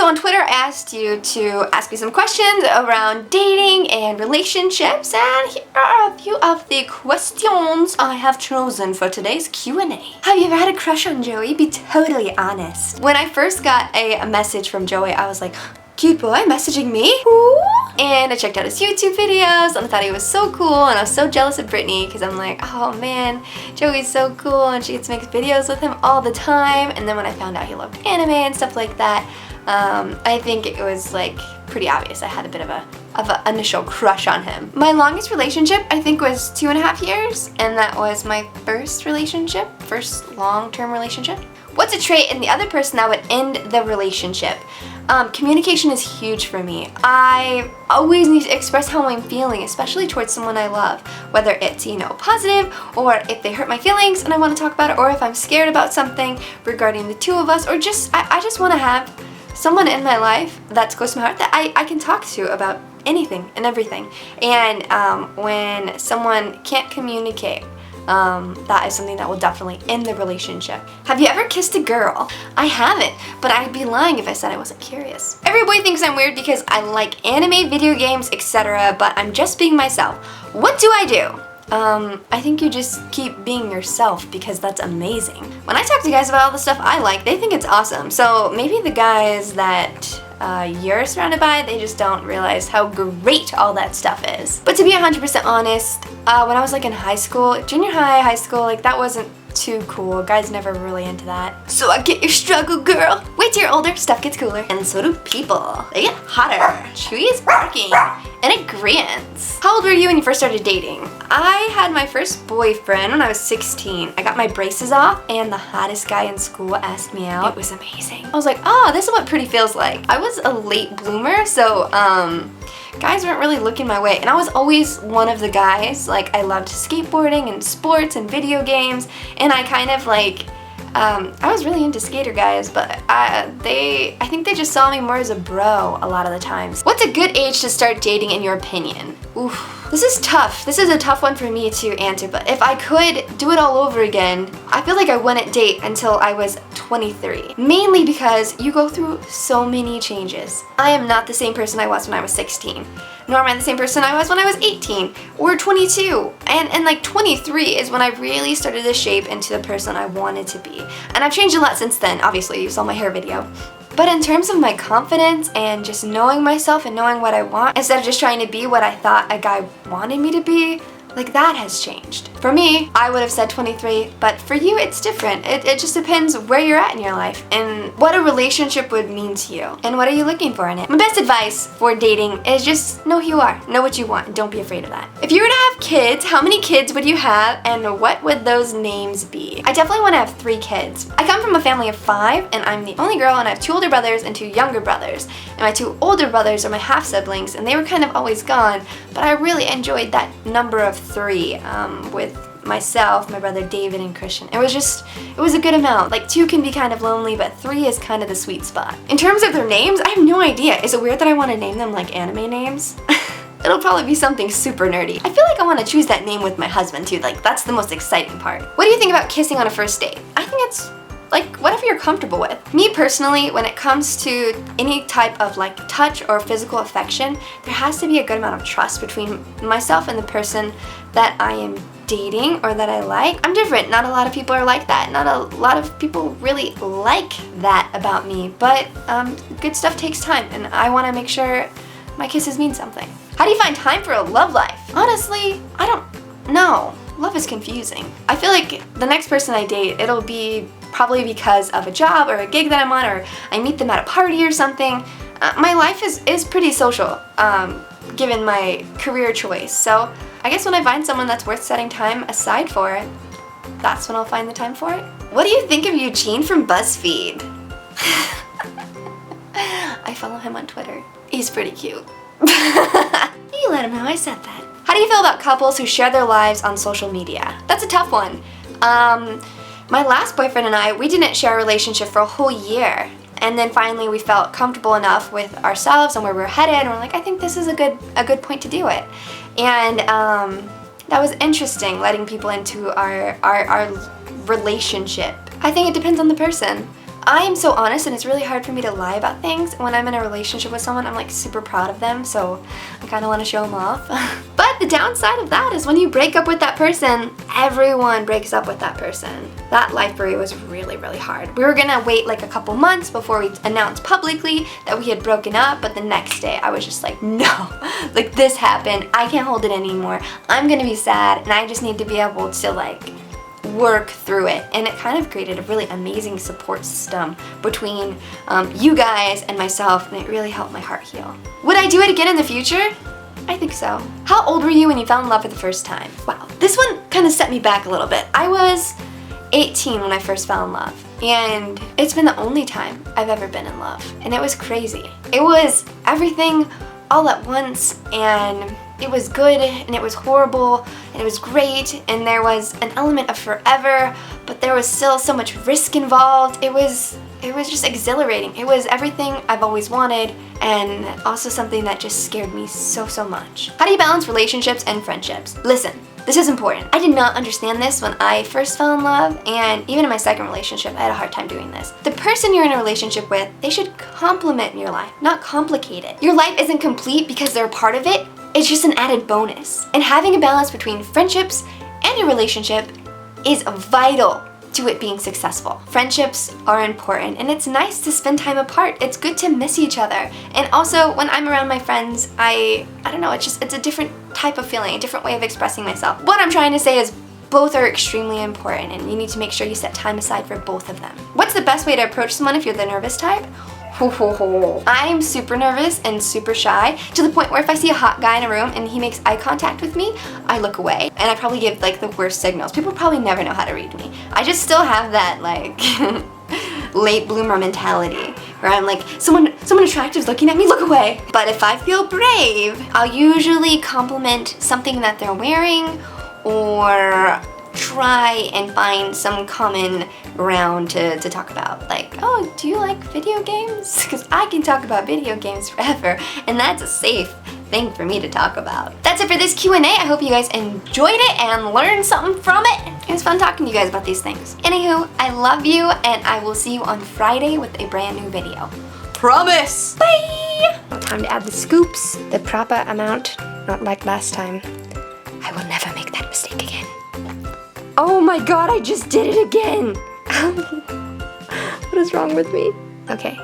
So on Twitter, I asked you to ask me some questions around dating and relationships, and here are a few of the questions I have chosen for today's Q&A. Have you ever had a crush on Joey? Be totally honest. When I first got a message from Joey, I was like, cute boy messaging me? Ooh. And I checked out his YouTube videos and I thought he was so cool, and I was so jealous of Brittany because I'm like, oh man, Joey's so cool and she gets to make videos with him all the time. And then when I found out he loved anime and stuff like that, I think it was like pretty obvious I had a bit of an initial crush on him. My longest relationship I think was 2.5 years, and that was my first long-term relationship. What's a trait in the other person that would end the relationship? Communication is huge for me. I always need to express how I'm feeling, especially towards someone I love. Whether it's, positive, or if they hurt my feelings and I want to talk about it, or if I'm scared about something regarding the two of us, or just, I just want to have someone in my life that's close to my heart that I can talk to about anything and everything. And when someone can't communicate, that is something that will definitely end the relationship. Have you ever kissed a girl? I haven't, but I'd be lying if I said I wasn't curious. Every boy thinks I'm weird because I like anime, video games, etc., but I'm just being myself. What do I do? I think you just keep being yourself because that's amazing. When I talk to guys about all the stuff I like, they think it's awesome. So maybe the guys that you're surrounded by, they just don't realize how great all that stuff is. But to be 100% honest, when I was like in high school, junior high school, like that wasn't too cool. Guys never really into that. So I get your struggle, girl. Wait till you're older, stuff gets cooler. And so do people. They get hotter. Chewy is barking. And agreeance. How old were you when you first started dating? I had my first boyfriend when I was 16. I got my braces off and the hottest guy in school asked me out. It was amazing. I was like, oh, this is what pretty feels like. I was a late bloomer, so guys weren't really looking my way, and I was always one of the guys. Like, I loved skateboarding and sports and video games, and I kind of like I was really into skater guys, but I think they just saw me more as a bro a lot of the times. What's a good age to start dating in your opinion? Oof. This is tough. This is a tough one for me to answer, but if I could do it all over again, I feel like I wouldn't date until I was 23. Mainly because you go through so many changes. I am not the same person I was when I was 16. Nor am I the same person I was when I was 18 or 22. And like 23 is when I really started to shape into the person I wanted to be. And I've changed a lot since then. Obviously, you saw my hair video. But in terms of my confidence and just knowing myself and knowing what I want, instead of just trying to be what I thought a guy wanted me to be, like that has changed. For me, I would have said 23, but for you, it's different. It just depends where you're at in your life and what a relationship would mean to you and what are you looking for in it. My best advice for dating is just know who you are, know what you want, and don't be afraid of that. If you were to have kids, how many kids would you have and what would those names be? I definitely want to have 3 kids. I come from a family of 5 and I'm the only girl, and I have 2 older brothers and 2 younger brothers. And my 2 older brothers are my half siblings, and they were kind of always gone, but I really enjoyed that number of 3 with myself, my brother David, and Christian. It was a good amount. Like 2 can be kind of lonely, but 3 is kind of the sweet spot. In terms of their names, I have no idea. Is it weird that I want to name them like anime names? It'll probably be something super nerdy. I feel like I want to choose that name with my husband too. Like that's the most exciting part. What do you think about kissing on a first date? I think it's like whatever you're comfortable with. Me personally, when it comes to any type of like touch or physical affection, there has to be a good amount of trust between myself and the person that I am dating or that I like. I'm different. Not a lot of people are like that. Not a lot of people really like that about me, but good stuff takes time, and I want to make sure my kisses mean something. How do you find time for a love life? Honestly, I don't know. Love is confusing. I feel like the next person I date, it'll be probably because of a job or a gig that I'm on, or I meet them at a party or something. My life is pretty social, given my career choice. So I guess when I find someone that's worth setting time aside for, that's when I'll find the time for it. What do you think of Eugene from BuzzFeed? I follow him on Twitter. He's pretty cute. You let him know I said that. How do you feel about couples who share their lives on social media? That's a tough one. My last boyfriend and I, we didn't share a relationship for a whole year. And then finally we felt comfortable enough with ourselves and where we were headed, and we're like, I think this is a good point to do it. And that was interesting, letting people into our relationship. I think it depends on the person. I am so honest and it's really hard for me to lie about things. When I'm in a relationship with someone, I'm like super proud of them, so I kind of want to show them off. But the downside of that is when you break up with that person, everyone breaks up with that person. That life for me was really, really hard. We were gonna wait like a couple months before we announced publicly that we had broken up, but the next day I was just like, no, like this happened, I can't hold it anymore. I'm gonna be sad and I just need to be able to like work through it. And it kind of created a really amazing support system between you guys and myself, and it really helped my heart heal. Would I do it again in the future? I think so. How old were you when you fell in love for the first time? Wow, this one kind of set me back a little bit. I was 18 when I first fell in love, and it's been the only time I've ever been in love, and it was crazy. It was everything all at once, and it was good and it was horrible and it was great, and there was an element of forever, but there was still so much risk involved. It was just exhilarating. It was everything I've always wanted, and also something that just scared me so much. How do you balance relationships and friendships? Listen, this is important. I did not understand this when I first fell in love, and even in my second relationship, I had a hard time doing this. The person you're in a relationship with, they should complement your life, not complicate it. Your life isn't complete because they're a part of it. It's just an added bonus. And having a balance between friendships and your relationship is vital to it being successful. Friendships are important, and it's nice to spend time apart. It's good to miss each other. And also, when I'm around my friends, I don't know, it's a different type of feeling, a different way of expressing myself. What I'm trying to say is both are extremely important, and you need to make sure you set time aside for both of them. What's the best way to approach someone if you're the nervous type? I'm super nervous and super shy, to the point where if I see a hot guy in a room and he makes eye contact with me, I look away. And I probably give like the worst signals. People probably never know how to read me. I just still have that like late bloomer mentality where I'm like, someone attractive's looking at me, look away. But if I feel brave, I'll usually compliment something that they're wearing, or try and find some common ground to talk about. Like, oh, do you like video games? Because I can talk about video games forever, and that's a safe thing for me to talk about. That's it for this Q&A. I hope you guys enjoyed it and learned something from it. It was fun talking to you guys about these things. Anywho, I love you, and I will see you on Friday with a brand new video. Promise! Bye! Time to add the scoops, the proper amount, not like last time. I will never make that mistake again. Oh my god, I just did it again! What is wrong with me? Okay.